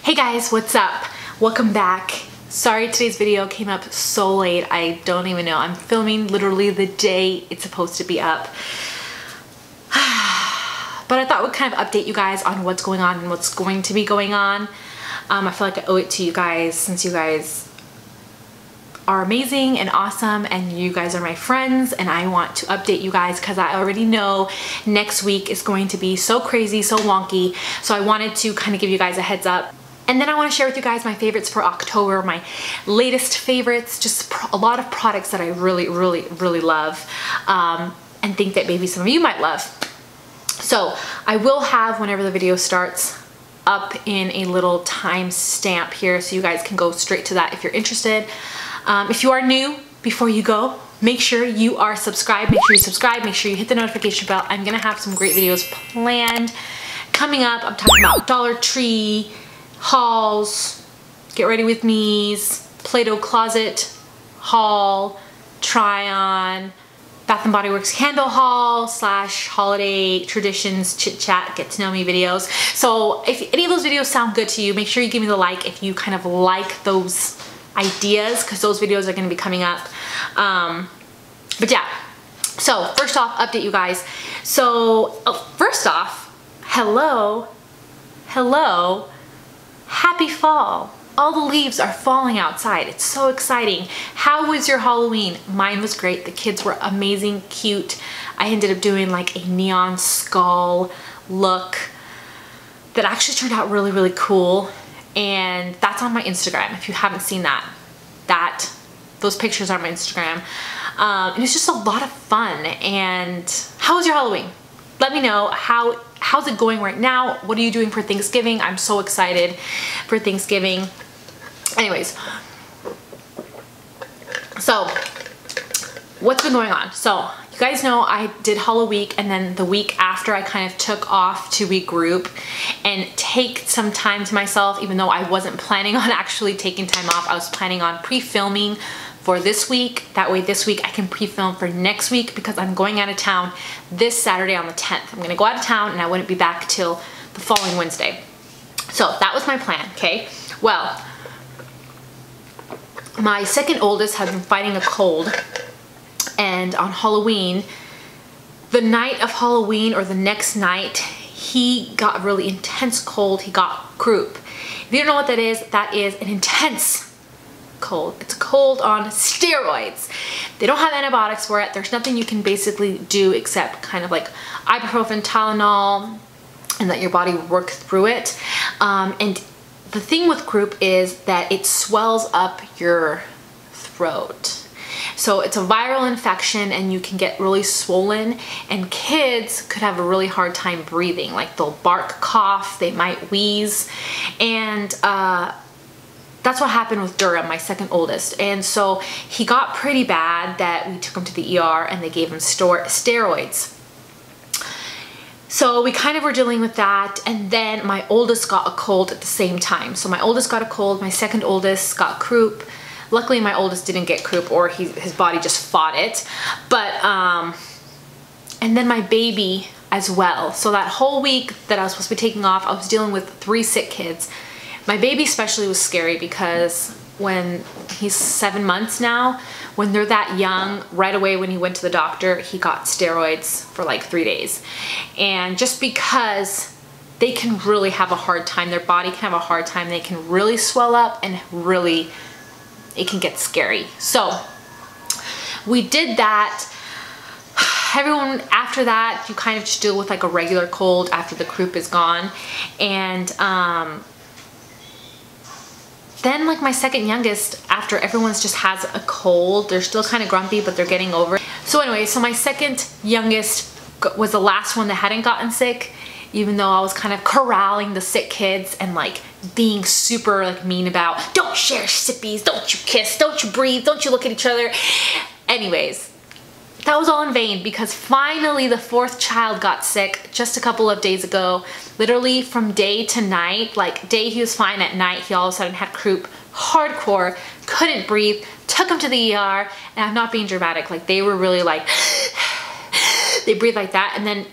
Hey guys, what's up? Welcome back. Sorry today's video came up so late. I don't even know. I'm filming literally the day it's supposed to be up. But I thought I would kind of update you guys on what's going on and what's going to be going on. I feel like I owe it to you guys since you guys are amazing and awesome and you guys are my friends, and I want to update you guys because I already know next week is going to be so crazy, so wonky. So I wanted to kind of give you guys a heads up. And then I want to share with you guys my favorites for October, my latest favorites, just a lot of products that I really love and think that maybe some of you might love. So I will have, whenever the video starts, up in a little time stamp here so you guys can go straight to that if you're interested. If you are new, before you go, make sure you are subscribed. Make sure you subscribe. Make sure you hit the notification bell. I'm going to have some great videos planned coming up. I'm talking about Dollar Tree hauls, get ready with me's, Play-Doh closet haul, try on, Bath & Body Works candle haul / holiday traditions, chit chat, get to know me videos. So if any of those videos sound good to you, make sure you give me the like if you kind of like those ideas, because those videos are going to be coming up. But yeah, so first off, update you guys. So first off, hello, happy fall. All the leaves are falling outside. It's so exciting. How was your Halloween? Mine was great. The kids were amazing, cute. I ended up doing like a neon skull look that actually turned out really cool. And that's on my Instagram if you haven't seen that. Those pictures are on my Instagram. It was just a lot of fun. And how was your Halloween? Let me know. How's it going right now? What are you doing for Thanksgiving? I'm so excited for Thanksgiving. Anyways, so what's been going on? So you guys know I did Halloween, and then the week after I kind of took off to regroup and take some time to myself, even though I wasn't planning on actually taking time off. I was planning on pre-filming for this week. That way this week I can pre-film for next week, because I'm going out of town this Saturday on the 10th. I'm gonna go out of town and I wouldn't be back till the following Wednesday. So that was my plan, okay? Well, my second oldest has been fighting a cold, and on Halloween, the night of Halloween or the next night, he got a really intense cold. He got croup. If you don't know what that is an intense cold. It's a cold on steroids. They don't have antibiotics for it. There's nothing you can basically do except kind of like ibuprofen, Tylenol, and let your body work through it. And the thing with croup is that it swells up your throat. So it's a viral infection and you can get really swollen, and kids could have a really hard time breathing. Like they'll bark, cough, they might wheeze, and that's what happened with Durham, my second oldest. And so he got pretty bad that we took him to the ER and they gave him steroids. So we kind of were dealing with that, and then my oldest got a cold at the same time. So my oldest got a cold, my second oldest got croup. Luckily my oldest didn't get croup, or his body just fought it. But, and then my baby as well. So that whole week that I was supposed to be taking off, I was dealing with 3 sick kids. My baby especially was scary because when he's 7 months now, when they're that young, right away when he went to the doctor, he got steroids for like 3 days. And just because they can really have a hard time, their body can have a hard time, they can really swell up and really, it can get scary. So we did that. Everyone after that, you kind of just deal with like a regular cold after the croup is gone. And then like my second youngest, after everyone's just has a cold, they're still kind of grumpy, but they're getting over it. So anyway, so my second youngest was the last one that hadn't gotten sick, even though I was kind of corralling the sick kids and like being super like mean about, don't share sippies, don't you kiss, don't you breathe, don't you look at each other. Anyways, that was all in vain, because finally the 4th child got sick just a couple of days ago. Literally from day to night, like day he was fine, at night he all of a sudden had croup, hardcore, couldn't breathe, took him to the ER, and I'm not being dramatic, like they were really like, they breathe like that. And then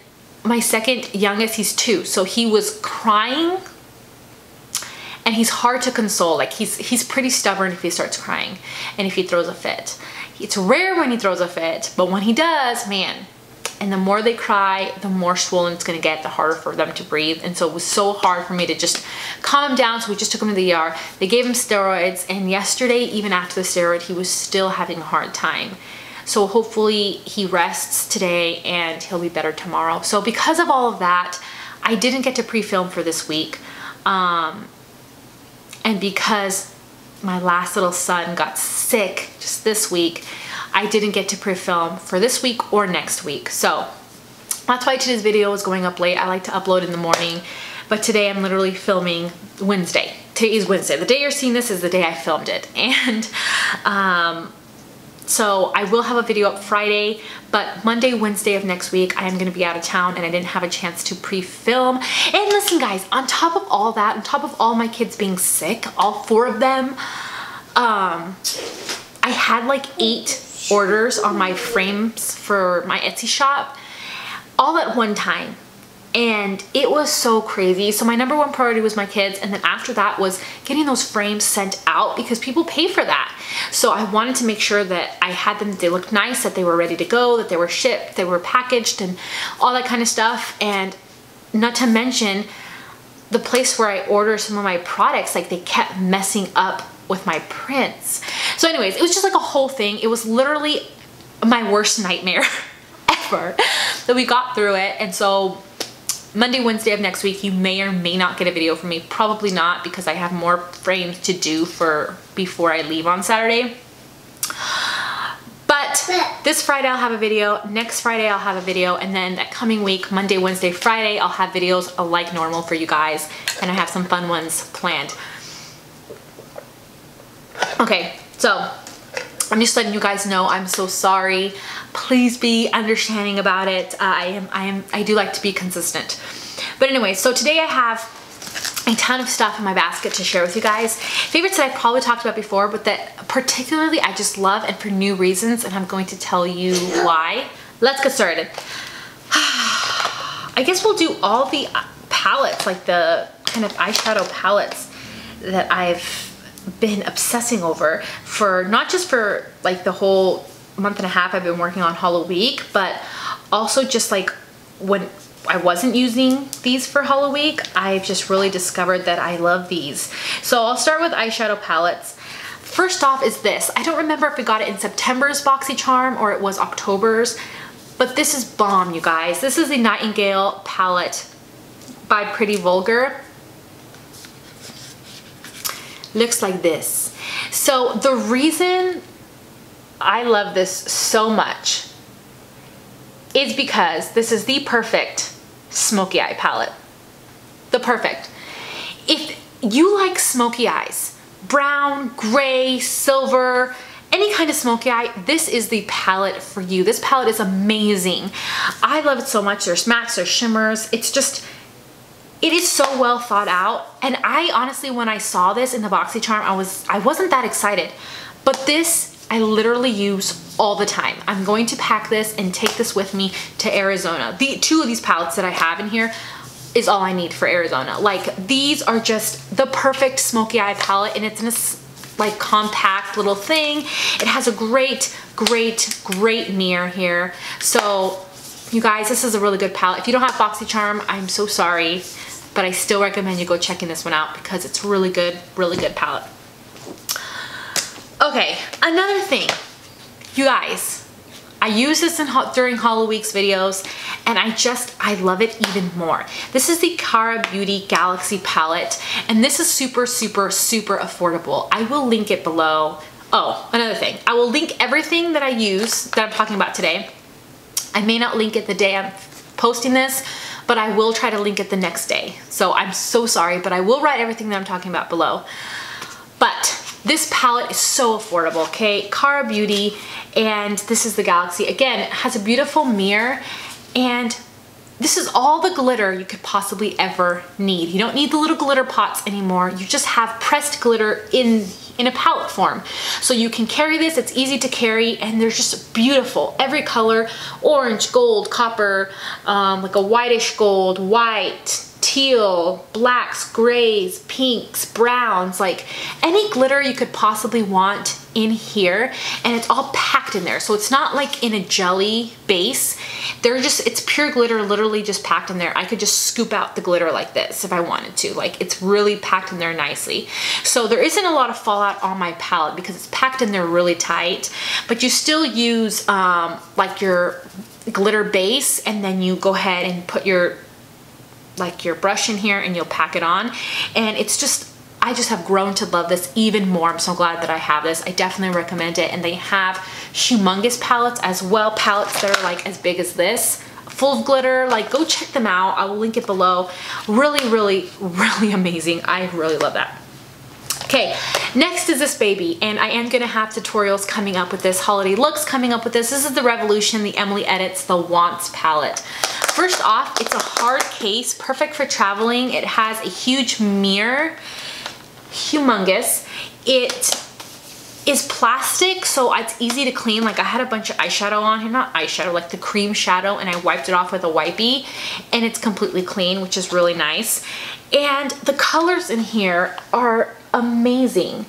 my second youngest, he's 2, so he was crying and he's hard to console. Like he's pretty stubborn if he starts crying and if he throws a fit. It's rare when he throws a fit, but when he does, man. And the more they cry, the more swollen it's gonna get, the harder for them to breathe. And so it was so hard for me to just calm him down. So we just took him to the ER. They gave him steroids, and yesterday, even after the steroid, he was still having a hard time. So hopefully he rests today and he'll be better tomorrow. So because of all of that, I didn't get to pre-film for this week. And because my last little son got sick just this week, I didn't get to pre-film for this week or next week. So that's why today's video is going up late. I like to upload in the morning, but today I'm literally filming Wednesday. Today is Wednesday. The day you're seeing this is the day I filmed it. And so I will have a video up Friday, but Monday, Wednesday of next week, I am gonna be out of town and I didn't have a chance to pre-film. And listen guys, on top of all that, on top of all my kids being sick, all 4 of them, I had like 8 orders on my frames for my Etsy shop all at one time. And it was so crazy. So my #1 priority was my kids, and then after that was getting those frames sent out because people pay for that. So I wanted to make sure that I had them, they looked nice, that they were ready to go, that they were shipped, they were packaged, and all that kind of stuff. And not to mention the place where I order some of my products, like they kept messing up with my prints. So anyways, it was just like a whole thing. It was literally my worst nightmare ever, that we got through it. And so Monday, Wednesday of next week, you may or may not get a video from me. Probably not, because I have more frames to do for before I leave on Saturday. But this Friday I'll have a video, next Friday I'll have a video, and then that coming week, Monday, Wednesday, Friday, I'll have videos like normal for you guys, and I have some fun ones planned. Okay, so I'm just letting you guys know I'm so sorry. Please be understanding about it. I do like to be consistent. But anyway, so today I have a ton of stuff in my basket to share with you guys. Favorites that I probably talked about before, but that particularly I just love, and for new reasons, and I'm going to tell you why. Let's get started. I guess we'll do all the palettes, like the kind of eyeshadow palettes that I've been obsessing over for, not just for like the whole month and a half I've been working on Hollow Week, but also just like when I wasn't using these for Hollow Week, I've just really discovered that I love these. So I'll start with eyeshadow palettes. First off is this. I don't remember if we got it in September's BoxyCharm or it was October's, but this is bomb, you guys. This is the Nightingale palette by Pretty Vulgar. Looks like this. So the reason I love this so much is because this is the perfect smoky eye palette. The perfect. If you like smoky eyes, brown, gray, silver, any kind of smoky eye, this is the palette for you. This palette is amazing. I love it so much. There's mattes, there's shimmers. It's just, it is so well thought out. And I honestly, when I saw this in the BoxyCharm, I wasn't that excited. But this, I literally use all the time. I'm going to pack this and take this with me to Arizona. The 2 of these palettes that I have in here is all I need for Arizona. Like, these are just the perfect smoky eye palette, and it's in a like compact little thing. It has a great mirror here. So you guys, this is a really good palette. If you don't have BoxyCharm, I'm so sorry, but I still recommend you go checking this one out because it's really good palette. Okay, another thing, you guys, I use this during Hollow Week's videos, and I love it even more. This is the Cara Beauty Galaxy palette, and this is super affordable. I will link it below. Oh, another thing, I will link everything that I use that I'm talking about today. I may not link it the day I'm posting this, but I will try to link it the next day. So I'm so sorry, but I will write everything that I'm talking about below. But this palette is so affordable, okay? Cara Beauty, and this is the Galaxy. Again, it has a beautiful mirror, and this is all the glitter you could possibly ever need. You don't need the little glitter pots anymore. You just have pressed glitter in in a palette form. So you can carry this, it's easy to carry, and they're just beautiful. Every color, orange, gold, copper, like a whitish gold, white, teal, blacks, grays, pinks, browns, like any glitter you could possibly want in here, and it's all packed in there. So it's not like in a jelly base. It's pure glitter, literally just packed in there. I could just scoop out the glitter like this if I wanted to. Like, it's really packed in there nicely. So there isn't a lot of fallout on my palette because it's packed in there really tight, but you still use like your glitter base, and then you go ahead and put your brush in here and you'll pack it on. And it's just, I just have grown to love this even more. I'm so glad that I have this. I definitely recommend it. And they have humongous palettes as well, palettes that are like as big as this, full of glitter. Like, go check them out. I will link it below. Really, really, really amazing. I really love that. Okay, next is this baby, and I am gonna have tutorials coming up with this, holiday looks coming up with this. This is the Revolution, the Emily Edits, the Wants palette. First off, it's a hard case, perfect for traveling. It has a huge mirror, humongous. It is plastic, so it's easy to clean. Like, I had a bunch of eyeshadow on here, not eyeshadow, like the cream shadow, and I wiped it off with a wipey, and it's completely clean, which is really nice. And the colors in here are amazing.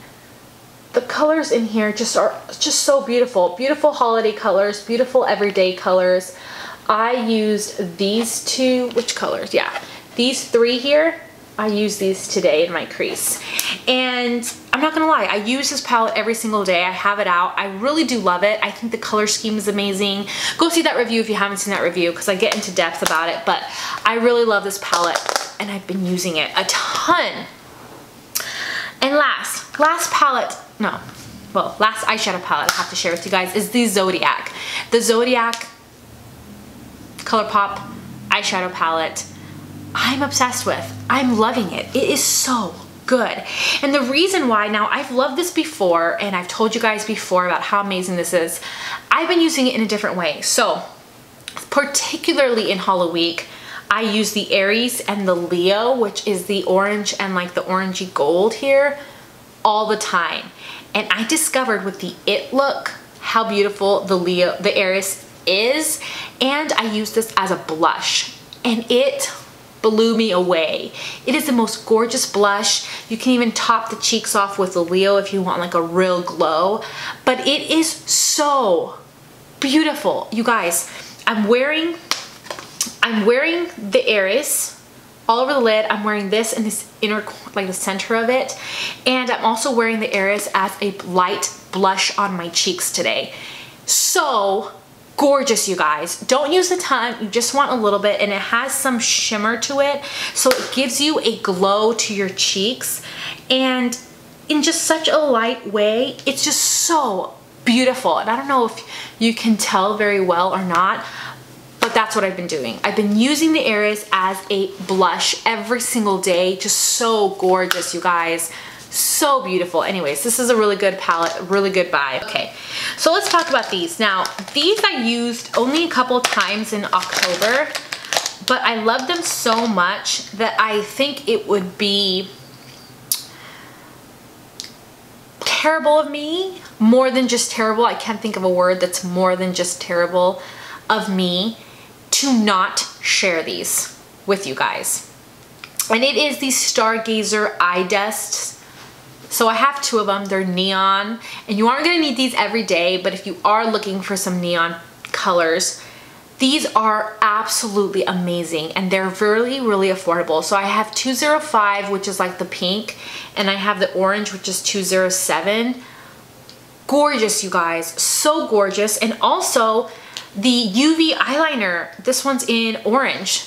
The colors in here are just so beautiful. Beautiful holiday colors, beautiful everyday colors. I used these two, which colors? Yeah, these three here. I use these today in my crease. And I'm not gonna lie, I use this palette every single day. I have it out. I really do love it. I think the color scheme is amazing. Go see that review if you haven't seen that review, because I get into depth about it, but I really love this palette and I've been using it a ton. And last eyeshadow palette I have to share with you guys is the Zodiac. The Zodiac ColourPop eyeshadow palette. I'm obsessed with. I'm loving it. It is so good. And the reason why, now I've loved this before and I've told you guys before about how amazing this is. I've been using it in a different way. So particularly in Halloween, I use the Aries and the Leo, which is the orange and like the orangey gold here, all the time. And I discovered with the It look how beautiful the Aries is. And I use this as a blush and it blew me away. It is the most gorgeous blush. You can even top the cheeks off with the Leo if you want like a real glow, but it is so beautiful. You guys, I'm wearing the Aries all over the lid. I'm wearing this in this inner, like the center of it, and I'm also wearing the Aries as a light blush on my cheeks today. So gorgeous, you guys. Don't use a ton, you just want a little bit, and it has some shimmer to it, so it gives you a glow to your cheeks, and in just such a light way. It's just so beautiful. And I don't know if you can tell very well or not, but that's what I've been doing. I've been using the Aries as a blush every single day. Just so gorgeous, you guys. So beautiful. Anyways, this is a really good palette, really good buy. Okay, so let's talk about these. Now, these I used only a couple times in October, but I love them so much that I think it would be terrible of me, more than just terrible. I can't think of a word that's more than just terrible of me to not share these with you guys. And it is the Stargazer Eye Dusts. So I have two of them. They're neon, and you aren't gonna need these every day, but if you are looking for some neon colors, these are absolutely amazing, and they're really, really affordable. So I have 205, which is like the pink, and I have the orange, which is 207. Gorgeous, you guys, so gorgeous. And also the UV eyeliner, this one's in orange.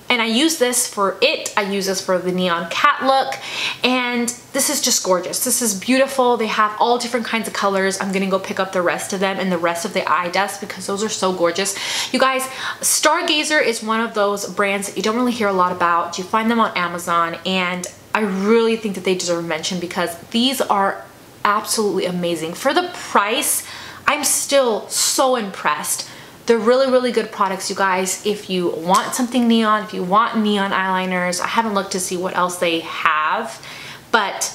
And I use this for it. I use this for the neon cat look. And this is just gorgeous. This is beautiful. They have all different kinds of colors. I'm gonna go pick up the rest of them and the rest of the eye dust because those are so gorgeous. You guys, Stargazer is one of those brands that you don't really hear a lot about. You find them on Amazon, and I really think that they deserve mention because these are absolutely amazing. For the price, I'm still so impressed. They're really, really good products, you guys. If you want something neon, if you want neon eyeliners, I haven't looked to see what else they have, but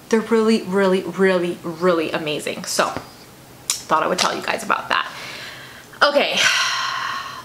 They're really, really, really, really amazing. So thought I would tell you guys about that. Okay,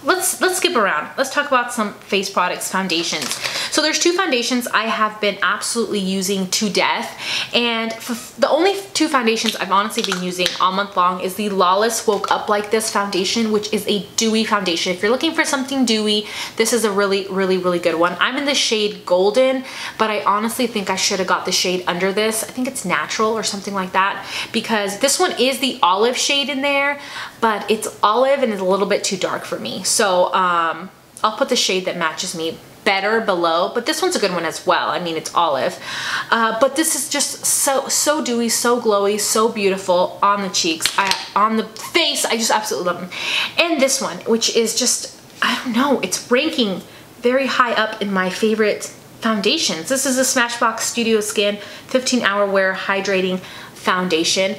let's skip around. Let's talk about some face products, foundations. So there's two foundations I have been absolutely using to death, and the only two foundations I've honestly been using all month long is the Lawless Woke Up Like This foundation, which is a dewy foundation. If you're looking for something dewy, this is a really, really, really good one. I'm in the shade Golden, but I honestly think I should have got the shade under this. I think it's Natural or something like that, because this one is the olive shade in there, but it's olive and it's a little bit too dark for me. So I'll put the shade that matches me better below, but this one's a good one as well. I mean, it's olive, but this is just so dewy, so glowy, so beautiful on the cheeks, on the face. I just absolutely love them. And this one, which is just, I don't know, it's ranking very high up in my favorite foundations. This is a Smashbox Studio Skin 15-hour wear hydrating foundation.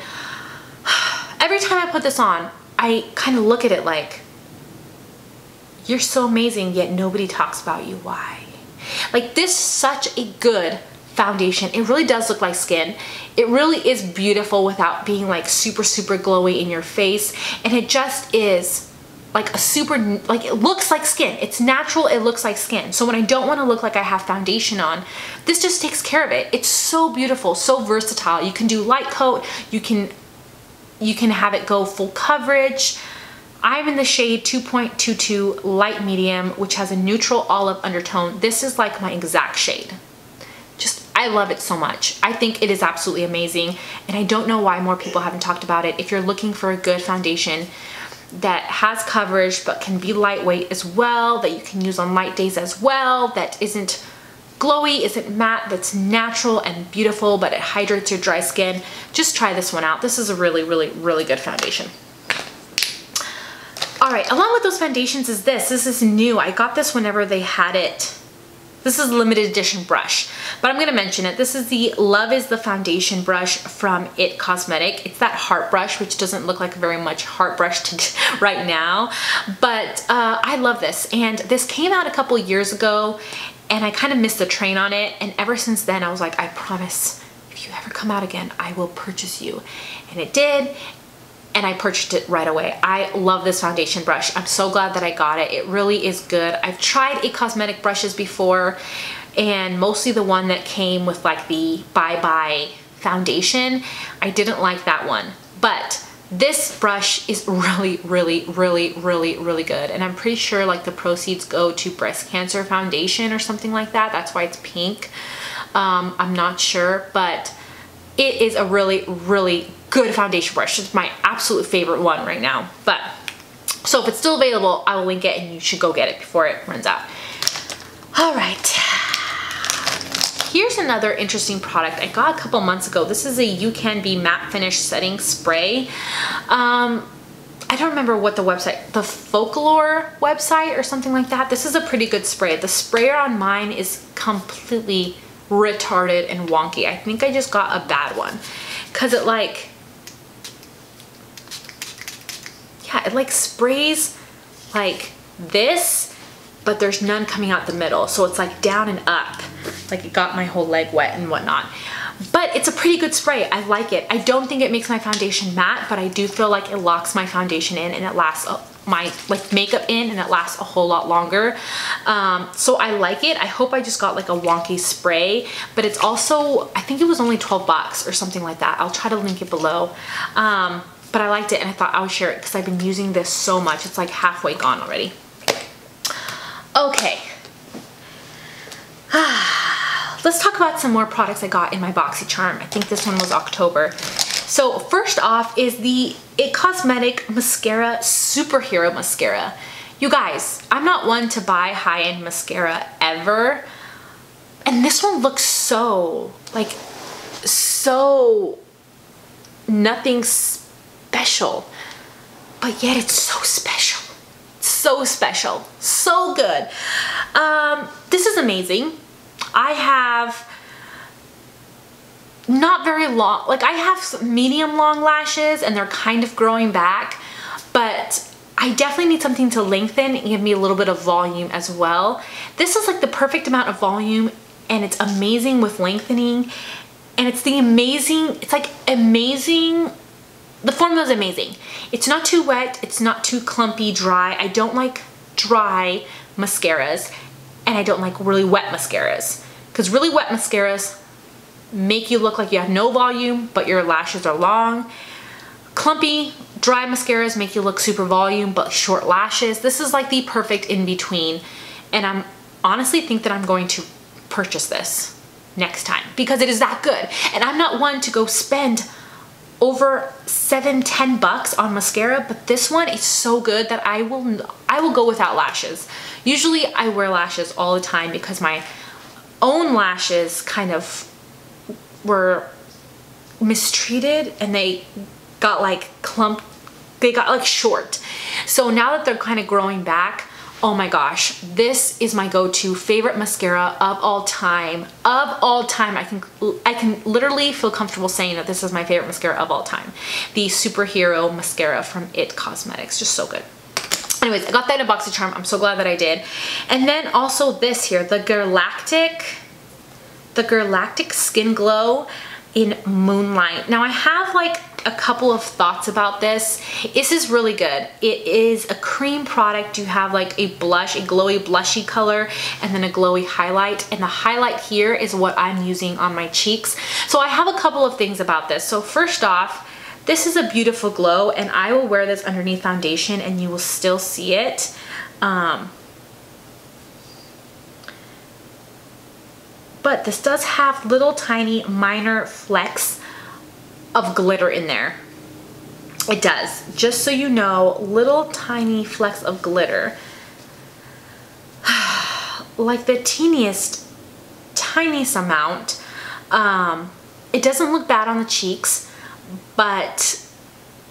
Every time I put this on, I kind of look at it like, you're so amazing, yet nobody talks about you. Why? Like, this is such a good foundation. It really does look like skin. It really is beautiful without being like super, super glowy in your face. And it just is like a super, like, it looks like skin. It's natural, it looks like skin. So when I don't want to look like I have foundation on, this just takes care of it. It's so beautiful, so versatile. You can do light coat, you can have it go full coverage. I'm in the shade 2.22 light medium, which has a neutral olive undertone. This is like my exact shade. Just, I love it so much. I think it is absolutely amazing, and I don't know why more people haven't talked about it. If you're looking for a good foundation that has coverage but can be lightweight as well, that you can use on light days as well, that isn't glowy, isn't matte, that's natural and beautiful, but it hydrates your dry skin, just try this one out. This is a really, really, really good foundation. All right, along with those foundations is this. This is new. I got this whenever they had it. This is a limited edition brush, but I'm gonna mention it. This is the Love is the Foundation brush from It Cosmetic. It's that heart brush, which doesn't look like very much heart brush right now, but I love this. And this came out a couple years ago, and I kind of missed the train on it. And ever since then, I was like, I promise, if you ever come out again, I will purchase you. And it did. And I purchased it right away. I love this foundation brush. I'm so glad that I got it. It really is good. I've tried It Cosmetic brushes before, and mostly the one that came with like the Bye Bye foundation. I didn't like that one, but this brush is really, really, really, really, really good. And I'm pretty sure like the proceeds go to breast cancer foundation or something like that. That's why it's pink. I'm not sure, but it is a really, really good foundation brush. It's my absolute favorite one right now. But so if it's still available, I will link it, and you should go get it before it runs out. All right, here's another interesting product I got a couple months ago. This is a You Can Be Matte Finish Setting Spray. I don't remember what the website, the Folklore website or something like that. This is a pretty good spray. The sprayer on mine is completely retarded and wonky. I think I just got a bad one, because it like, yeah, it like sprays like this, but there's none coming out the middle. So it's like down and up, like it got my whole leg wet and whatnot. But it's a pretty good spray. I like it. I don't think it makes my foundation matte, but I do feel like it locks my foundation in, and it lasts my like makeup in, and it lasts a whole lot longer. So I like it. I hope I just got like a wonky spray, but it's also, I think it was only 12 bucks or something like that. I'll try to link it below. But I liked it, and I thought I would share it because I've been using this so much. It's like halfway gone already. Okay. Let's talk about some more products I got in my BoxyCharm. I think this one was October. So first off is the It Cosmetic Mascara Superhero Mascara. You guys, I'm not one to buy high-end mascara ever, and this one looks so, like, so nothing special, but yet it's so special. So special, so good. This is amazing. I have not very long, like I have medium long lashes, and they're kind of growing back, but I definitely need something to lengthen and give me a little bit of volume as well. This is like the perfect amount of volume, and it's amazing with lengthening, And it's the amazing, it's like amazing, the formula is amazing. It's not too wet, it's not too clumpy, dry. I don't like dry mascaras, and I don't like really wet mascaras, because really wet mascaras make you look like you have no volume, but your lashes are long. Clumpy, dry mascaras make you look super volume, but short lashes. This is like the perfect in-between, and I'm honestly think that I'm going to purchase this next time because it is that good. And I'm not one to go spend over $7–10 bucks on mascara, but this one is so good that I will go without lashes. Usually I wear lashes all the time because my own lashes kind of were mistreated and they got like they got like short. So now that they're kind of growing back, oh my gosh, this is my go-to favorite mascara of all time. Of all time, I can literally feel comfortable saying that this is my favorite mascara of all time. The Superhero Mascara from IT Cosmetics, just so good. Anyways, I got that in a BoxyCharm. I'm so glad that I did. And then also this here, the Galactic Skin Glow in Moonlight. Now I have like a couple of thoughts about this. This is really good. It is a cream product. You have like a blush, a glowy blushy color, and then a glowy highlight. And the highlight here is what I'm using on my cheeks. So I have a couple of things about this. So first off, this is a beautiful glow, and I will wear this underneath foundation and you will still see it. But this does have little tiny minor flecks of glitter in there. It does. Just so you know, little tiny flecks of glitter. Like the tiniest amount. It doesn't look bad on the cheeks, but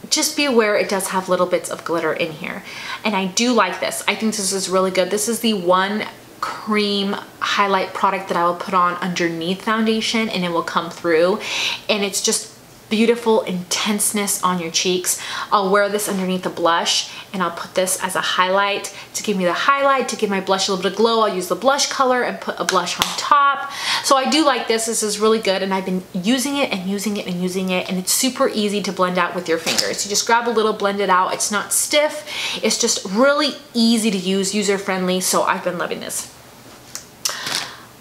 just be aware it does have little bits of glitter in here. And I do like this. I think this is really good. This is the one cream highlight product that I will put on underneath foundation and it will come through, and it's just beautiful intenseness on your cheeks. I'll wear this underneath a blush and I'll put this as a highlight to give me the highlight, to give my blush a little bit of glow. I'll use the blush color and put a blush on top. So I do like this. This is really good, and I've been using it and using it and using it, and it's super easy to blend out with your fingers. You just grab a little, blend it out. It's not stiff. It's just really easy to use, user-friendly, so I've been loving this.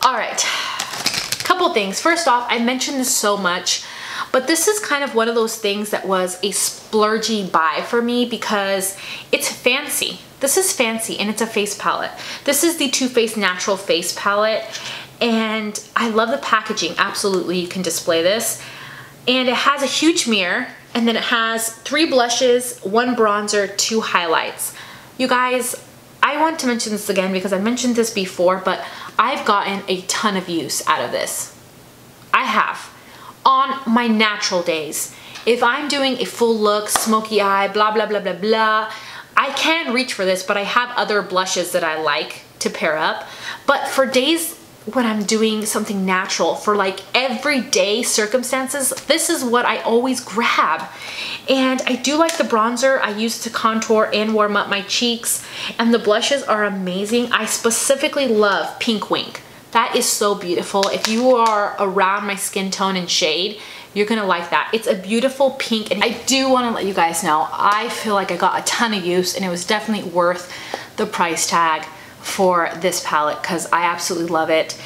All right, couple things. First off, I mentioned this so much, but this is kind of one of those things that was a splurgy buy for me because it's fancy. This is fancy, and it's a face palette. This is the Too Faced Natural Face Palette, and I love the packaging. Absolutely, you can display this. And it has a huge mirror, and then it has 3 blushes, 1 bronzer, 2 highlights. You guys, I want to mention this again because I mentioned this before, but I've gotten a ton of use out of this. I have. On my natural days. If I'm doing a full look, smoky eye, blah, blah, blah, blah, blah, I can reach for this, but I have other blushes that I like to pair up. But for days when I'm doing something natural, for like everyday circumstances, this is what I always grab. And I do like the bronzer I use to contour and warm up my cheeks, and the blushes are amazing. I specifically love Pink Wink. That is so beautiful. If you are around my skin tone and shade, you're gonna like that. It's a beautiful pink, and I do wanna let you guys know, I feel like I got a ton of use, and it was definitely worth the price tag for this palette because I absolutely love it.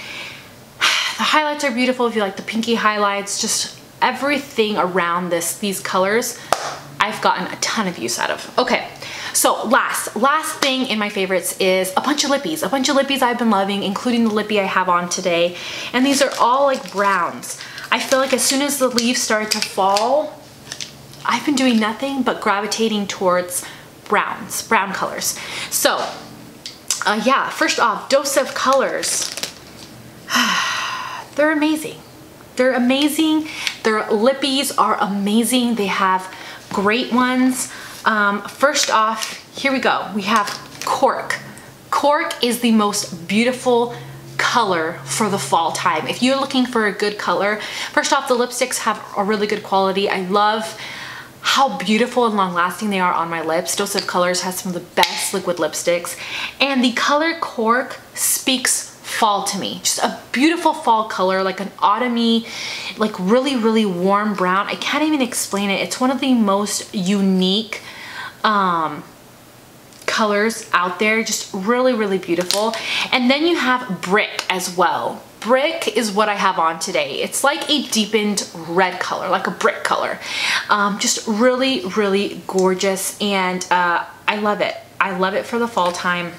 The highlights are beautiful if you like the pinky highlights, just everything around these colors, I've gotten a ton of use out of. Okay, so last thing in my favorites is a bunch of lippies. A bunch of lippies I've been loving, including the lippy I have on today. And these are all like browns. I feel like as soon as the leaves start to fall, I've been doing nothing but gravitating towards browns, brown colors. So yeah, first off, Dose of Colors. They're amazing. They're amazing. Their lippies are amazing. They have great ones. First off, here we go. We have Cork. Cork is the most beautiful color for the fall time. If you're looking for a good color, first off, the lipsticks have a really good quality. I love how beautiful and long lasting they are on my lips. Dose of Colors has some of the best liquid lipsticks, and the color Cork speaks fall to me. Just a beautiful fall color, like an autumny, like really, really warm brown. I can't even explain it. It's one of the most unique colors out there. Just really, really beautiful. And then you have Brick as well. Brick is what I have on today. It's like a deepened red color, like a brick color. Just really, really gorgeous, and I love it. I love it for the fall time.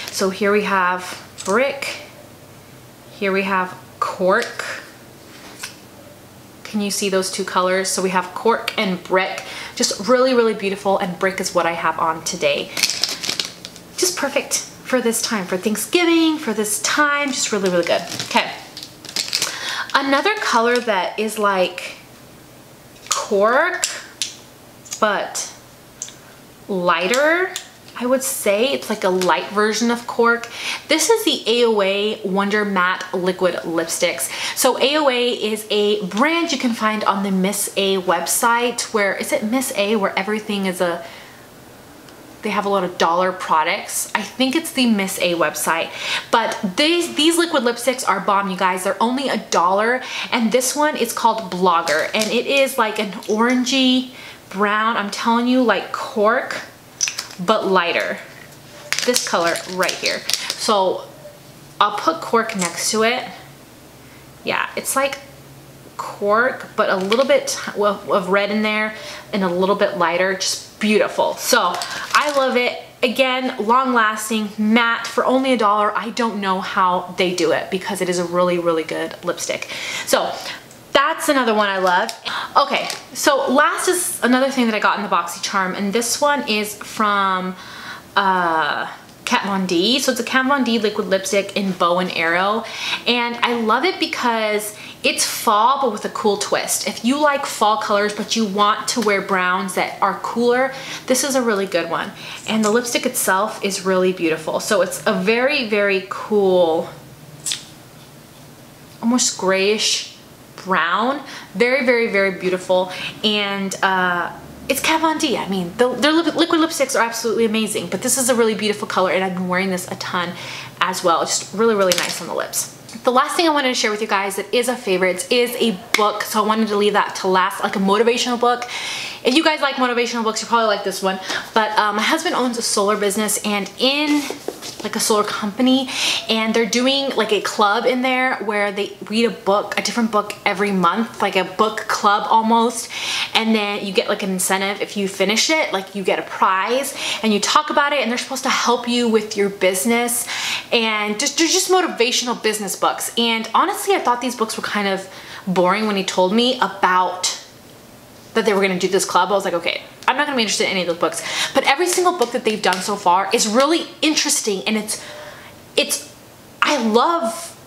So here we have Brick. Here we have Cork. Can you see those two colors? So we have Cork and Brick. Just really, really beautiful, and Brick is what I have on today. Just perfect for this time, for Thanksgiving, for this time. Just really, really good. Okay. Another color that is like Cork, but lighter, I would say. It's like a light version of Cork. This is the AOA Wonder Matte Liquid Lipsticks. So AOA is a brand you can find on the Miss A website, where, is it Miss A, where everything is they have a lot of dollar products. I think it's the Miss A website. But these liquid lipsticks are bomb, you guys. They're only $1, and this one is called Blogger, and it is like an orangey brown. I'm telling you, like Cork, but lighter. This color right here. So I'll put Cork next to it. Yeah, it's like Cork, but a little bit of red in there and a little bit lighter. Just beautiful. So I love it. Again, long lasting, matte, for only $1. I don't know how they do it, because it is a really, really good lipstick. So that's another one I love. Okay, so last is another thing that I got in the BoxyCharm, and this one is from Kat Von D. So it's a Kat Von D liquid lipstick in Bow and Arrow, and I love it because it's fall, but with a cool twist. If you like fall colors, but you want to wear browns that are cooler, this is a really good one. And the lipstick itself is really beautiful. So it's a very, very cool, almost grayish brown. Very, very, very beautiful. And it's Kat Von D. I mean, their liquid lipsticks are absolutely amazing, but this is a really beautiful color, and I've been wearing this a ton as well. Just really, really nice on the lips. The last thing I wanted to share with you guys that is a favorite is a book. So I wanted to leave that to last, like a motivational book. If you guys like motivational books, you probably like this one. But my husband owns a solar business, and in like a solar company, and they're doing like a club in there where they read a book, a different book every month, like a book club almost. And then you get like an incentive if you finish it, like you get a prize, and you talk about it, and they're supposed to help you with your business, and they're just motivational business books. And honestly, I thought these books were kind of boring when he told me about that they were going to do this club. I was like, okay, I'm not going to be interested in any of those books. But every single book that they've done so far is really interesting, and I love,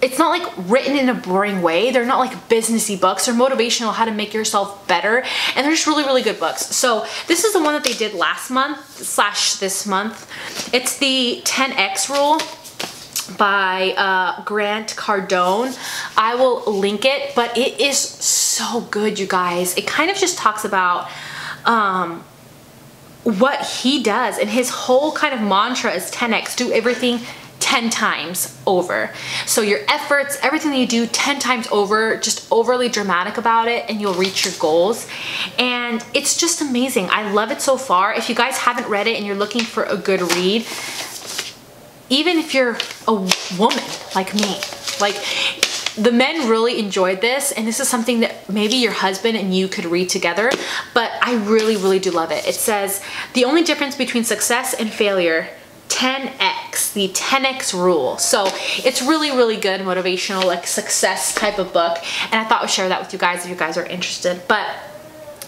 it's not like written in a boring way. They're not like businessy books. They're motivational, how to make yourself better, and they're just really, really good books. So this is the one that they did last month / this month. It's the 10X Rule by Grant Cardone. I will link it, but it is so good, you guys. It kind of just talks about what he does, and his whole kind of mantra is 10x, do everything 10 times over. So your efforts, everything that you do 10 times over, just overly dramatic about it, and you'll reach your goals. And it's just amazing. I love it so far. If you guys haven't read it and you're looking for a good read, even if you're a woman like me, like the men really enjoyed this, and this is something that maybe your husband and you could read together, but I really, really do love it. It says, the only difference between success and failure, 10x, the 10x rule. So it's really, really good, motivational, like success type of book, and I thought I would share that with you guys if you guys are interested. But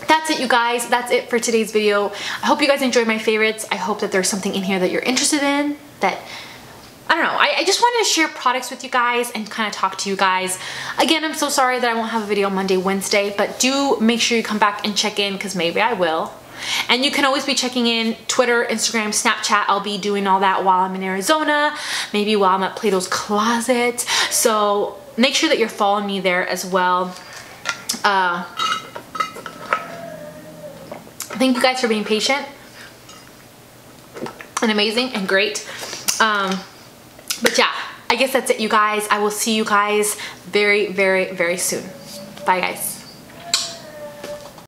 that's it, you guys. That's it for today's video. I hope you guys enjoyed my favorites. I hope that there's something in here that you're interested in, that I don't know, I just wanted to share products with you guys and kind of talk to you guys. Again, I'm so sorry that I won't have a video Monday, Wednesday, but do make sure you come back and check in, because maybe I will. And you can always be checking in Twitter, Instagram, Snapchat. I'll be doing all that while I'm in Arizona, maybe while I'm at Plato's Closet. So make sure that you're following me there as well. Thank you guys for being patient and amazing and great. But yeah, I guess that's it, you guys. I will see you guys very, very, very soon. Bye, guys.